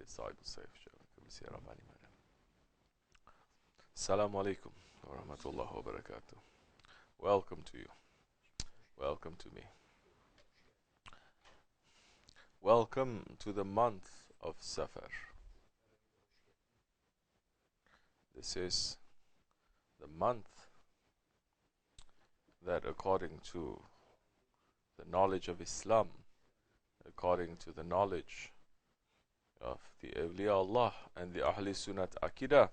صاحب السيف Kibrisi Rahmaanir. Assalamu alaikum wa rahmatullahi wa barakatuh. Welcome to you. Welcome to me. Welcome to the month of Safar. This is the month that, according to the knowledge of Islam, according to the knowledge of the Awliya Allah and the Ahli Sunnat Aqidah,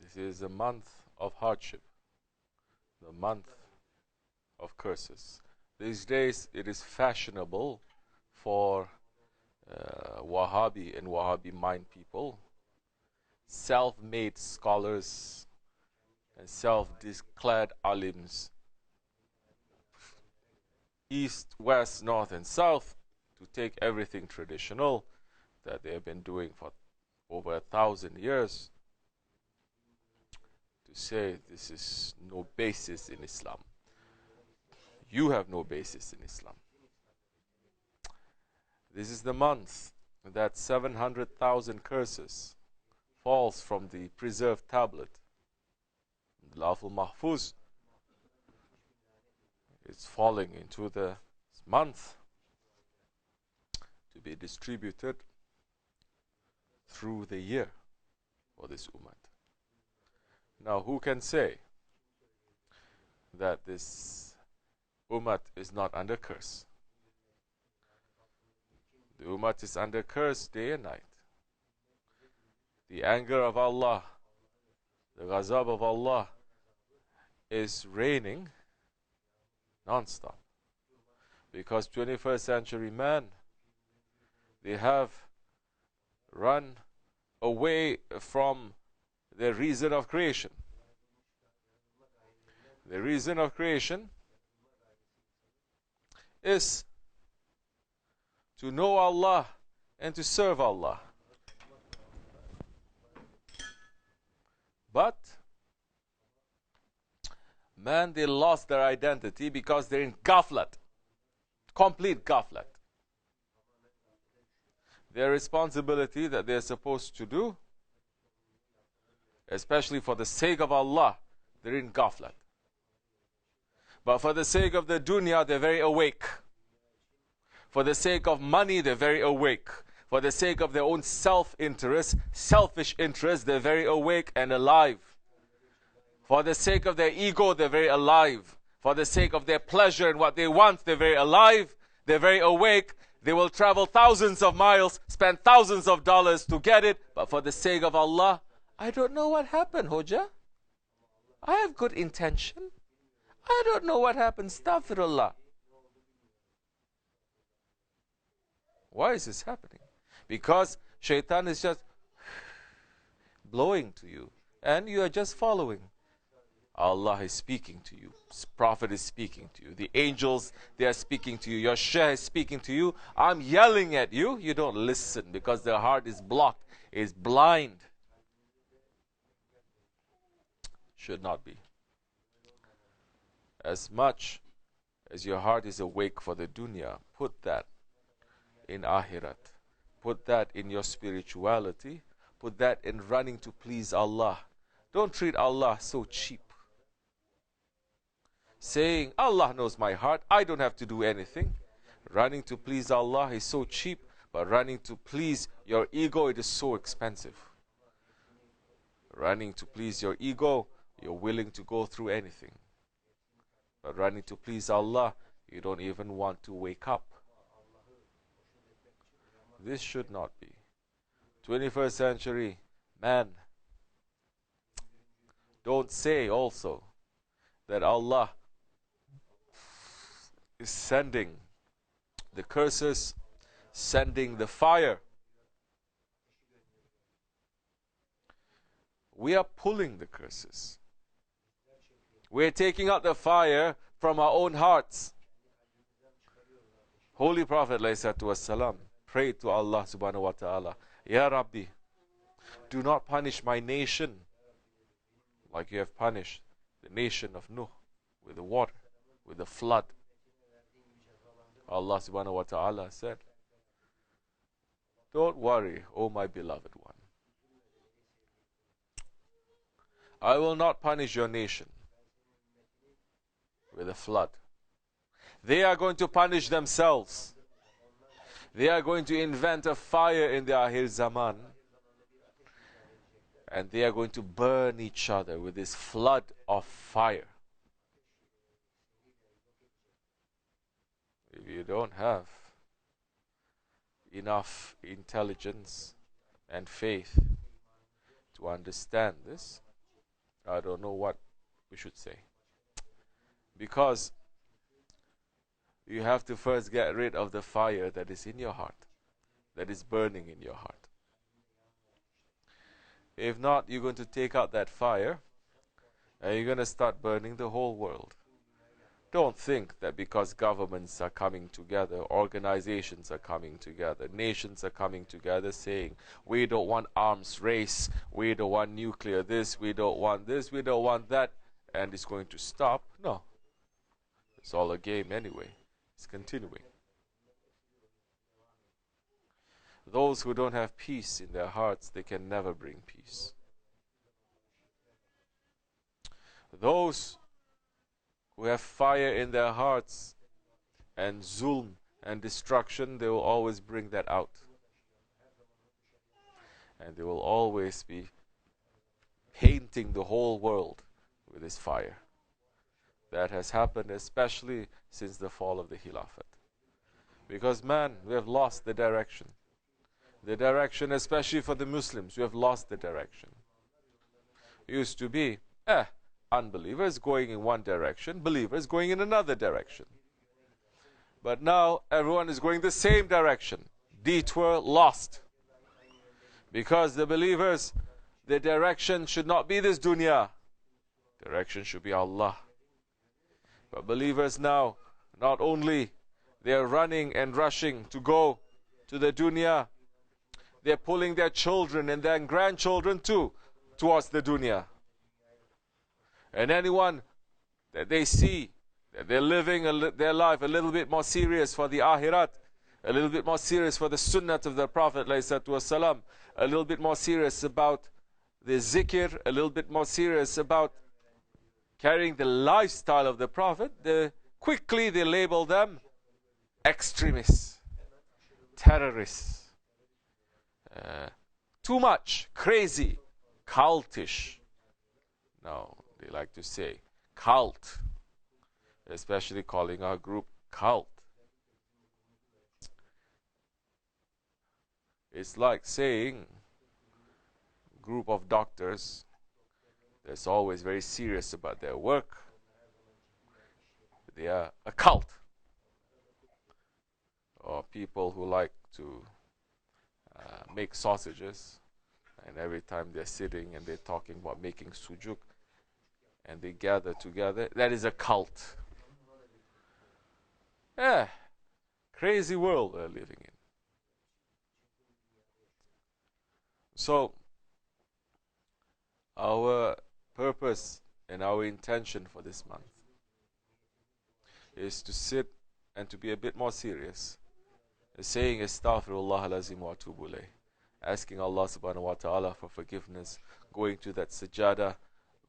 this is a month of hardship, the month of curses. These days it is fashionable for Wahhabi and Wahhabi mind people, self-made scholars and self-declared alims, east, west, north and south, to take everything traditional that they have been doing for over 1,000 years, to say this is no basis in Islam. You have no basis in Islam. This is the month that 700,000 curses falls from the preserved tablet, the Lawful Mahfuz. It's falling into the month to be distributed through the year for this ummah. Now, who can say that this ummah is not under curse? The ummah is under curse day and night. The anger of Allah, the ghazab of Allah is reigning non-stop, because 21st century man, they have run away from the reason of creation. The reason of creation is to know Allah and to serve Allah. But man, they lost their identity because they're in ghaflat, complete ghaflat. Their responsibility that they're supposed to do, especially for the sake of Allah, they're in ghaflat. But for the sake of the dunya, they're very awake. For the sake of money, they're very awake. For the sake of their own self-interest, selfish interest, they're very awake and alive. For the sake of their ego, they're very alive. For the sake of their pleasure and what they want, they're very alive. They're very awake. They will travel thousands of miles, spend thousands of dollars to get it. But for the sake of Allah, I don't know what happened, Hoja. I have good intention. I don't know what happened. Astaghfirullah. Why is this happening? Because shaitan is just blowing to you, and you are just following. Allah is speaking to you. Prophet is speaking to you. The angels, they are speaking to you. Your Shaykh is speaking to you. I'm yelling at you. You don't listen because the heart is blocked, is blind. Should not be. As much as your heart is awake for the dunya, put that in akhirat. Put that in your spirituality. Put that in running to please Allah. Don't treat Allah so cheap. Saying, Allah knows my heart, I don't have to do anything. Running to please Allah is so cheap, but running to please your ego, it is so expensive. Running to please your ego, you're willing to go through anything. But running to please Allah, you don't even want to wake up. This should not be. 21st century man, don't say also that Allah is sending the curses, sending the fire. We are pulling the curses. We are taking out the fire from our own hearts. Holy Prophet ﷺ prayed to Allah subhanahu wa ta'ala, Ya Rabbi, do not punish my nation like you have punished the nation of Nuh with the water, with the flood. Allah subhanahu wa ta'ala said, Don't worry, O my beloved one. I will not punish your nation with a flood. They are going to punish themselves. They are going to invent a fire in the Akhir Zaman. And they are going to burn each other with this flood of fire. If you don't have enough intelligence and faith to understand this, I don't know what we should say. Because you have to first get rid of the fire that is in your heart, that is burning in your heart. If not, you're going to take out that fire and you're going to start burning the whole world. Don't think that because governments are coming together, organizations are coming together, nations are coming together saying, we don't want arms race, we don't want nuclear this, we don't want this, we don't want that, and it's going to stop. No. It's all a game anyway. It's continuing. Those who don't have peace in their hearts, they can never bring peace. Those who have fire in their hearts and zulm and destruction, they will always bring that out. And they will always be painting the whole world with this fire. That has happened especially since the fall of the Khilafat. Because man, we have lost the direction. The direction, especially for the Muslims, we have lost the direction. It used to be, unbelievers going in one direction, believers going in another direction. But now everyone is going the same direction. Detour lost. Because the believers, their direction should not be this dunya. Direction should be Allah. But believers now, not only they are running and rushing to go to the dunya, they're pulling their children and their grandchildren too towards the dunya. And anyone that they see that they're living their life a little bit more serious for the akhirat, a little bit more serious for the sunnah of the Prophet ﷺ, a little bit more serious about the zikr, a little bit more serious about carrying the lifestyle of the Prophet, quickly they label them extremists, terrorists, too much, crazy, cultish. No, they like to say cult, especially calling our group cult. It's like saying group of doctors that's always very serious about their work, they are a cult. Or people who like to make sausages, and every time they're sitting and they're talking about making sujuk, and they gather together, that is a cult. Crazy world we're living in. So, our purpose and our intention for this month is to sit and to be a bit more serious, saying Astaghfirullah al-Azim wa atubu ilayh, asking Allah SWT for forgiveness, going to that sajada,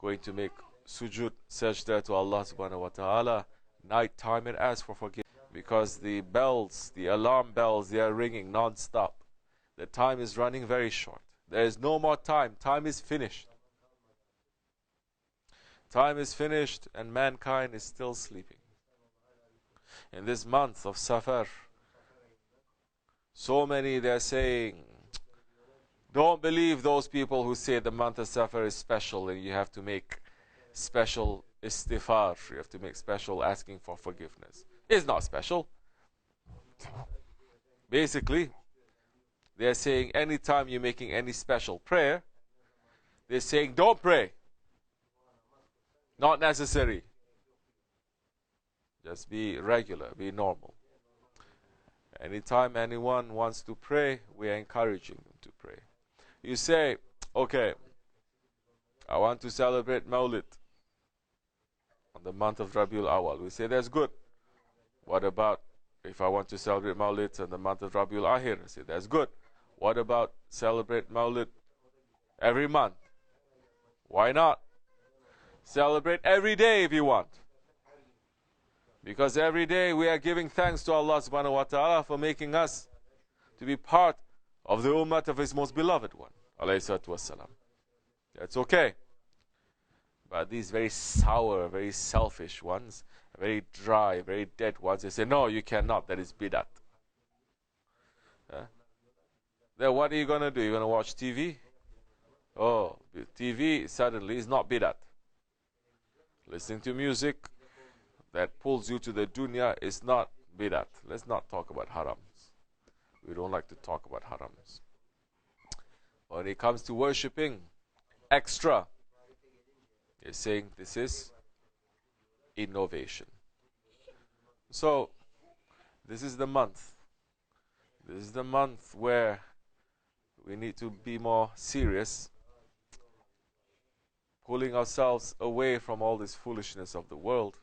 going to make sujud, sajda to Allah SWT, night time, and ask for forgiveness. Because the bells, the alarm bells, they are ringing non-stop. The time is running very short. There is no more time. Time is finished. Time is finished and mankind is still sleeping. In this month of Safar, so many, they're saying, don't believe those people who say the month of Safar is special and you have to make special istighfar, you have to make special asking for forgiveness. It's not special. Basically, they're saying anytime you're making any special prayer, they're saying don't pray. Not necessary. Just be regular, be normal. Anytime anyone wants to pray, we are encouraging them to pray. You say, okay, I want to celebrate Mawlid on the month of Rabiul Awal. We say that's good. What about if I want to celebrate Mawlid on the month of Rabiul Akhir? I say that's good. What about celebrate Maulid every month? Why not? Celebrate every day if you want. Because every day we are giving thanks to Allah SWT for making us to be part of the ummah of His most beloved one, alayhi salatu wassalam. That's okay. But these very sour, very selfish ones, very dry, very dead ones, they say, no, you cannot, that is bidat. Then what are you going to do? You're going to watch TV? Oh, TV suddenly is not bidat. Listening to music that pulls you to the dunya is not bidat. Let's not talk about harams. We don't like to talk about harams. When it comes to worshipping extra, you're saying this is innovation. So, this is the month. This is the month where we need to be more serious, pulling ourselves away from all this foolishness of the world,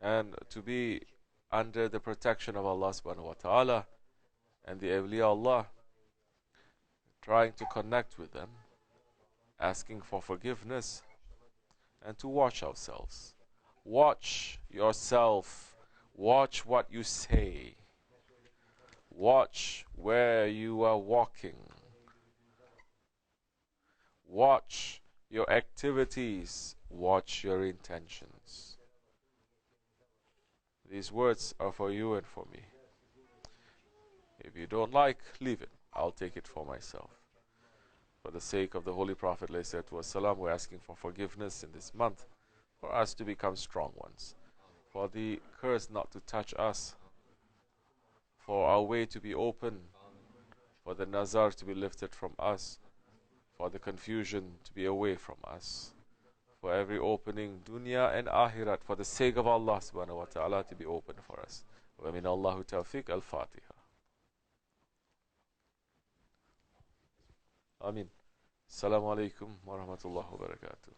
and to be under the protection of Allah SWT and the awliya Allah, trying to connect with them, asking for forgiveness, and to watch ourselves. Watch yourself. Watch what you say. Watch where you are walking. Watch your activities. Watch your intentions. These words are for you and for me. If you don't like, leave it. I'll take it for myself. For the sake of the Holy Prophet ﷺ, we're asking for forgiveness in this month, for us to become strong ones, for the curse not to touch us, for our way to be open, for the nazar to be lifted from us, for the confusion to be away from us, for every opening, dunya and akhirat, for the sake of Allah SWT to be open for us. Wa min Allahu tawfiq. Al-Fatiha. Ameen. Assalamu alaikum wa rahmatullahi wa barakatuh.